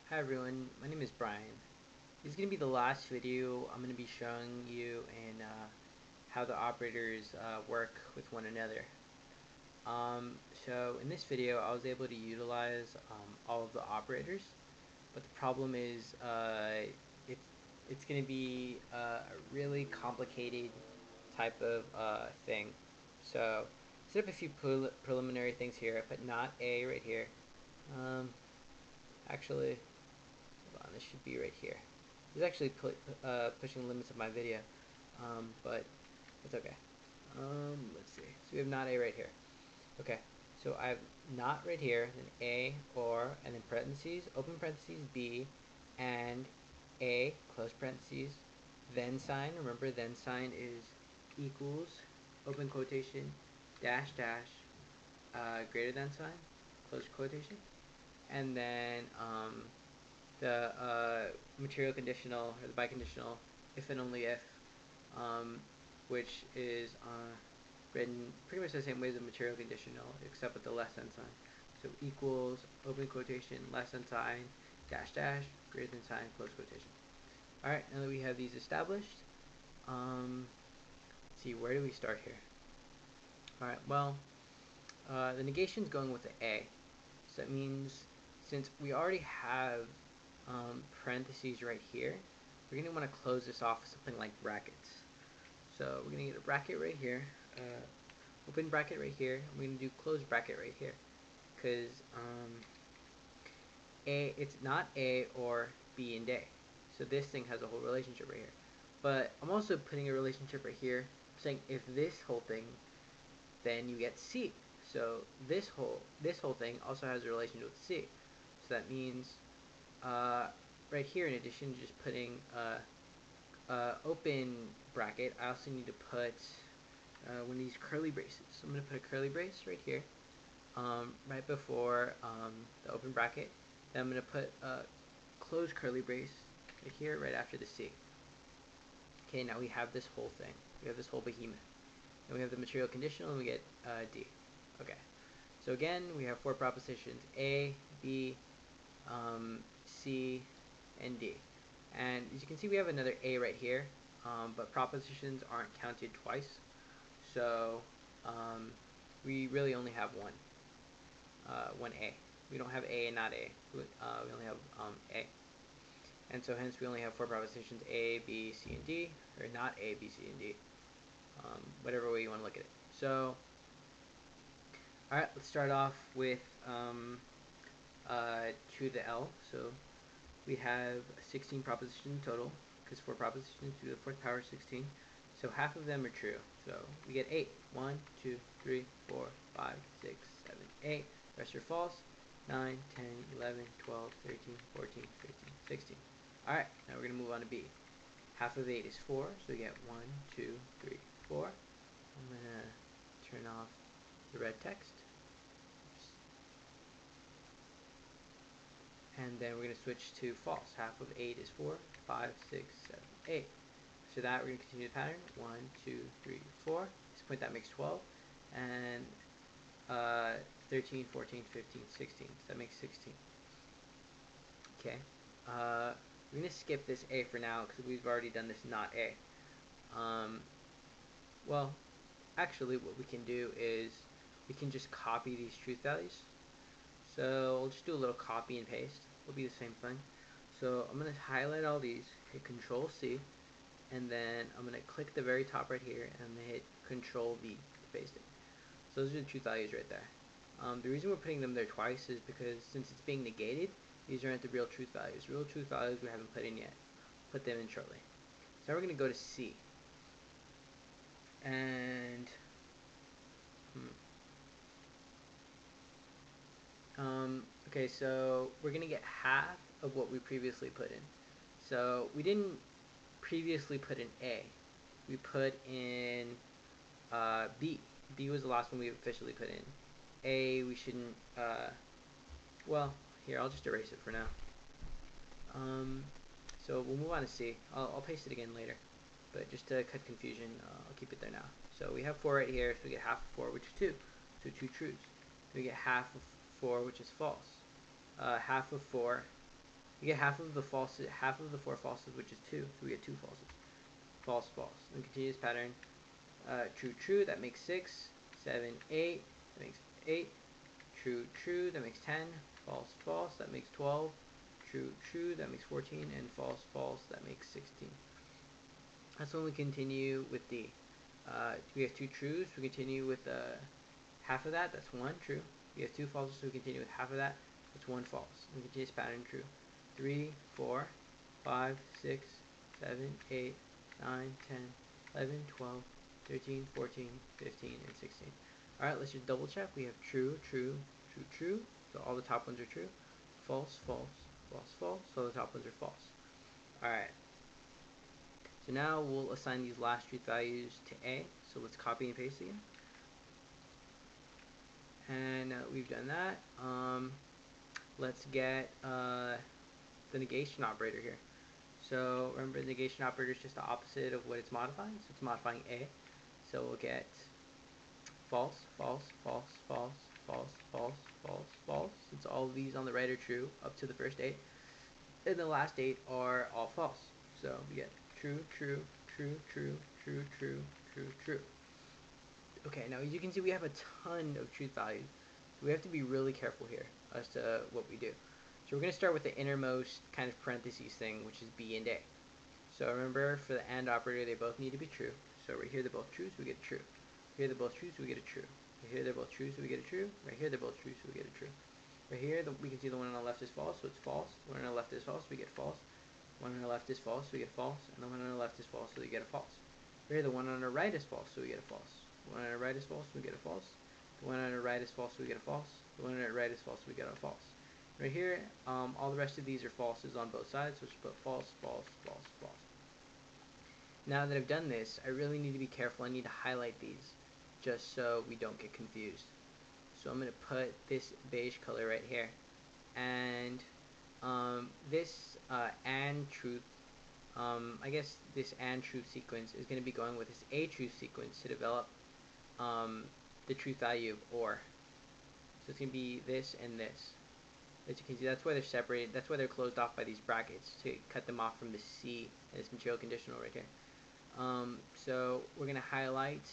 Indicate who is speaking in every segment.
Speaker 1: Hi everyone, my name is Brian. This is going to be the last video I'm going to be showing you in how the operators work with one another. Um, so in this video I was able to utilize all of the operators, but the problem is it's, it's going to be a really complicated type of thing. So set up a few preliminary things here. I put not A right here. Um, actually, hold on, this should be right here. It's actually pushing the limits of my video, but it's okay. Let's see. So we have not A right here. Okay, so I have not right here, then A, or, and then parentheses, open parentheses, B, and A, close parentheses, then sign. Remember, then sign is equals, open quotation, dash, dash, greater than sign, close quotation, and then the material conditional or the biconditional if and only if, um, which is written pretty much the same way as the material conditional except with the less than sign. So equals, open quotation, less than sign, dash dash, greater than sign, close quotation. Alright, now that we have these established, let's see, where do we start here? Alright, well, the negation is going with the A. So that means since we already have parentheses right here, we're going to want to close this off with something like brackets. So we're going to get a bracket right here, open bracket right here, and we're going to do close bracket right here. Because it's not A or B and A. So this thing has a whole relationship right here. But I'm also putting a relationship right here, saying if this whole thing, then you get C. So this whole thing also has a relationship with C. So that means right here, in addition to just putting open bracket, I also need to put one of these curly braces. So I'm going to put a curly brace right here, right before the open bracket. Then I'm going to put a closed curly brace right here, right after the C. Okay, now we have this whole thing. We have this whole behemoth. Then we have the material conditional, and we get D. Okay. So again, we have four propositions: A, B, C, and D. And as you can see, we have another A right here, but propositions aren't counted twice. So we really only have one A. We don't have A and not A. We only have A. And so hence we only have four propositions: A, B, C, and D, or not A, B, C, and D. Whatever way you want to look at it. So, alright, let's start off with 2 to the L. So we have 16 propositions total, because 4 propositions to the 4th power is 16. So half of them are true. So we get 8. 1, 2, 3, 4, 5, 6, 7, 8. The rest are false. 9, 10, 11, 12, 13, 14, 15, 16. Alright, now we're going to move on to B. Half of 8 is 4, so we get 1, 2, 3, 4. I'm going to turn off the red text. And then we're going to switch to false. Half of 8 is 4, 5, 6, 7, 8. So that we're going to continue the pattern. 1, 2, 3, 4. At this point that makes 12. And 13, 14, 15, 16. So that makes 16. Okay. We're going to skip this A for now because we've already done this not A. Well, actually what we can do is we can just copy these truth values. So we'll just do a little copy and paste. It'll be the same thing. So I'm going to highlight all these, hit Control C, and then I'm going to click the very top right here, and I'm going to hit Control V to paste it. So those are the truth values right there. The reason we're putting them there twice is because since it's being negated, these aren't the real truth values. Real truth values we haven't put in yet. Put them in shortly. So now we're going to go to C. And okay, so we're going to get half of what we previously put in. So we didn't previously put in A. We put in B. B was the last one we officially put in. A, we shouldn't, well, here, I'll just erase it for now. So we'll move on to C. I'll paste it again later. But just to cut confusion, I'll keep it there now. So we have 4 right here, so we get half of 4, which is 2. So 2 truths. We get half of 4, which is false. Half of 4 We get half of the false, half of the 4 falses, which is 2, so we get 2 falses. False, false. And continue this pattern. True, true, that makes 6. 7, 8, that makes 8. True, true, that makes 10. False, false, that makes 12. True, true, that makes 14. And false, false, that makes 16. That's when we continue with D. We have 2 trues, we continue with half of that, that's 1 true. We have 2 falses, so we continue with half of that, that's 1 false. We continue this pattern true. 3, 4, 5, 6, 7, 8, 9, 10, 11, 12, 13, 14, 15, and 16. Alright, let's just double check. We have true, true, true, true. So all the top ones are true. False, false, false, false. So the top ones are false. Alright. So now we'll assign these last truth values to A. So let's copy and paste again. And we've done that. Let's get the negation operator here. So remember, the negation operator is just the opposite of what it's modifying. So it's modifying A. So we'll get false, false, false, false, false, false, false, false. Since all of these on the right are true up to the first 8. And the last 8 are all false. So we get true, true, true, true, true, true, true, true. Okay, now as you can see, we have a ton of truth values. So we have to be really careful here as to what we do. So we're going to start with the innermost kind of parentheses thing, which is B and A. So remember, for the AND operator, they both need to be true. So right here, they're both true, so we get a true. Here, they're both true, so we get a true. Right here, they're both true, so we get a true. Right here, they're both true, so we get a true. Right here, we can see the one on the left is false, so it's false. The one on the left is false, so we get false. The one on the left is false, so we get false. And the one on the left is false, so we get a false. Right here, the one on the right is false, so we get a false. The one on the right is false, so we get a false. The one on the right is false, so we get a false. The one on the right is false, so we get a false. Right here, all the rest of these are falses on both sides, so just put false, false, false, false. Now that I've done this, I really need to be careful. I need to highlight these just so we don't get confused. So I'm going to put this beige color right here. And this AND truth, I guess this AND truth sequence is going to be going with this A truth sequence to develop the truth value of OR. So it's going to be this and this. As you can see, that's why they're separated. That's why they're closed off by these brackets to cut them off from the C and this material conditional right here. So we're going to highlight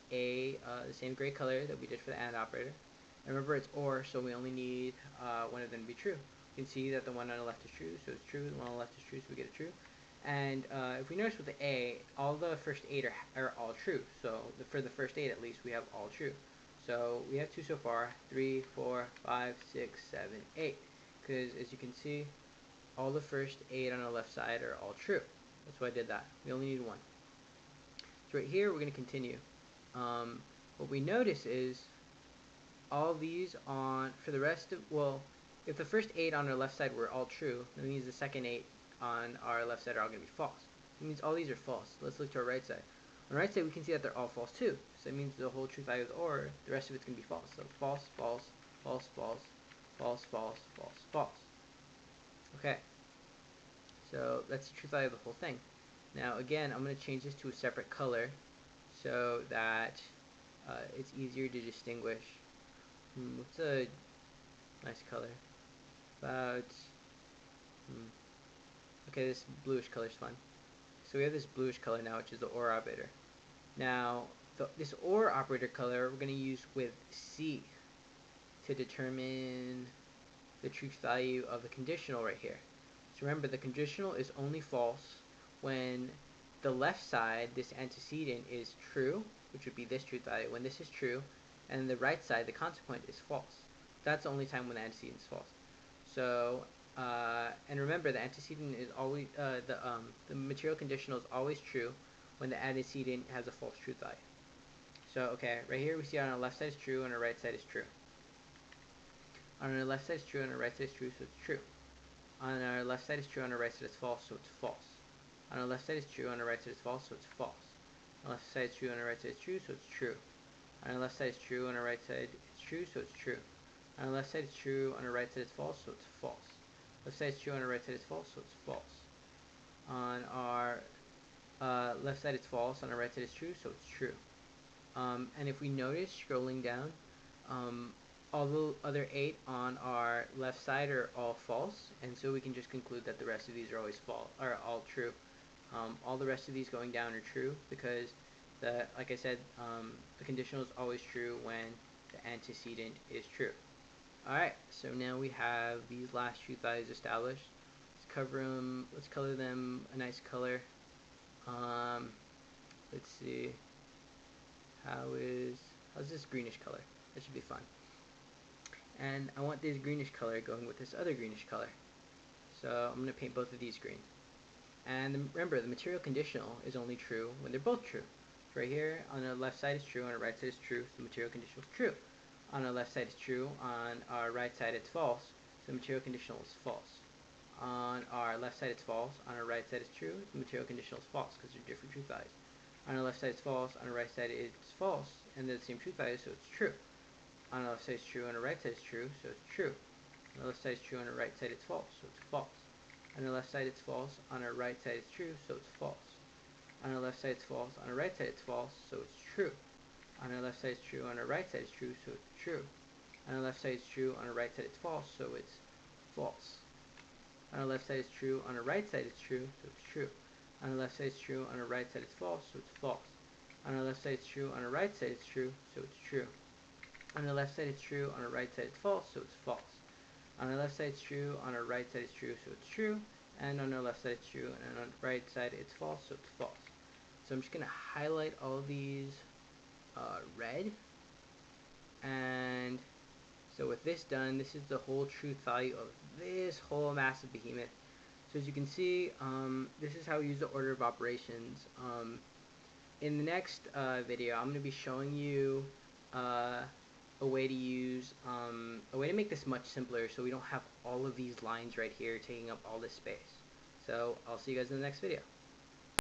Speaker 1: the same gray color that we did for the AND operator. And remember, it's OR, so we only need one of them to be true. You can see that the one on the left is true, so it's true. The one on the left is true, so we get a true. And if we notice with the A, all the first 8 are all true. So for the first 8 at least, we have all true. So we have 2 so far, 3, 4, 5, 6, 7, 8. Because as you can see, all the first 8 on the left side are all true. That's why I did that. We only need 1. So right here, we're going to continue. What we notice is all these on, for the rest of, well, if the first 8 on our left side were all true, that means the second 8 on our left side are all going to be false. It means all these are false. Let's look to our right side. On the right side, we can see that they're all false too. So it means the whole truth value is OR, the rest of it's going to be false. So false, false, false, false, false, false, false, false. Okay. So that's the truth value of the whole thing. Now again, I'm going to change this to a separate color so that it's easier to distinguish. What's a nice color? About, okay, this bluish color is fine. So we have this bluish color now, which is the OR operator. Now, this OR operator color we're going to use with C to determine the truth value of the conditional right here. So remember, the conditional is only false when the left side, this antecedent, is true, which would be this truth value, when this is true, and the right side, the consequent, is false. That's the only time when the antecedent is false. So, and remember, the antecedent is always, the material conditional is always true when the antecedent has a false truth value. So, okay, right here we see on our left side is true, and our right side is true. On our left side is true, and our right side is true, so it's true. On our left side is true, on our right side is false, so it's false. On our left side is true, on our right side is false, so it's false. On our left side is true, on our right side is true, so it's true. On our left side is true, on our right side is true, so it's true. On our left side is true, on our right side is false, so it's false. Left side is true, on our right side is false, so it's false. On our left side is false, on our right side is true, so it's true. And if we notice scrolling down, All the other 8 on our left side are all false, and so we can just conclude that the rest of these are always false, are all true. All the rest of these going down are true because like I said, the conditional is always true when the antecedent is true. Alright, so now we have these last truth values established. Let's color them a nice color. Let's see, how's this greenish color? That should be fun. And I want this greenish color going with this other greenish color. So I'm going to paint both of these green. And remember, the material conditional is only true when they're both true. So right here, on the left side is true, on the right side is true, so the material conditional is true. On the left side is true, on our right side it's false, so the material conditional is false. On our left side it's false, on our right side is true, the material conditional is false because they're different truth values. On the left side it's false, on the right side it's false, and they're the same truth value, so it's true. On the left side is true, on the right side is true, so it's true. On the left side is true, on the right side it's false, so it's false. On the left side it's false, on the right side it's true, so it's false. On the left side it's false, on the right side it's false, so it's true. On the left side is true, on the right side is true, so it's true. On the left side is true, on the right side it's false, so it's false. On the left side is true, on the right side it's true, so it's true. On the left side is true, on the right side it's false, so it's false. On the left side it's true, on the right side it's true, so it's true. On the left side it's true, on the right side it's false, so it's false. On the left side it's true, on the right side it's true, so it's true. And on the left side it's true, and on the right side it's false, so it's false. So I'm just going to highlight all these red. And so with this done, this is the whole truth value of this whole massive behemoth. So as you can see, this is how we use the order of operations. In the next video, I'm going to be showing you a way to make this much simpler so we don't have all of these lines right here taking up all this space. So I'll see you guys in the next video.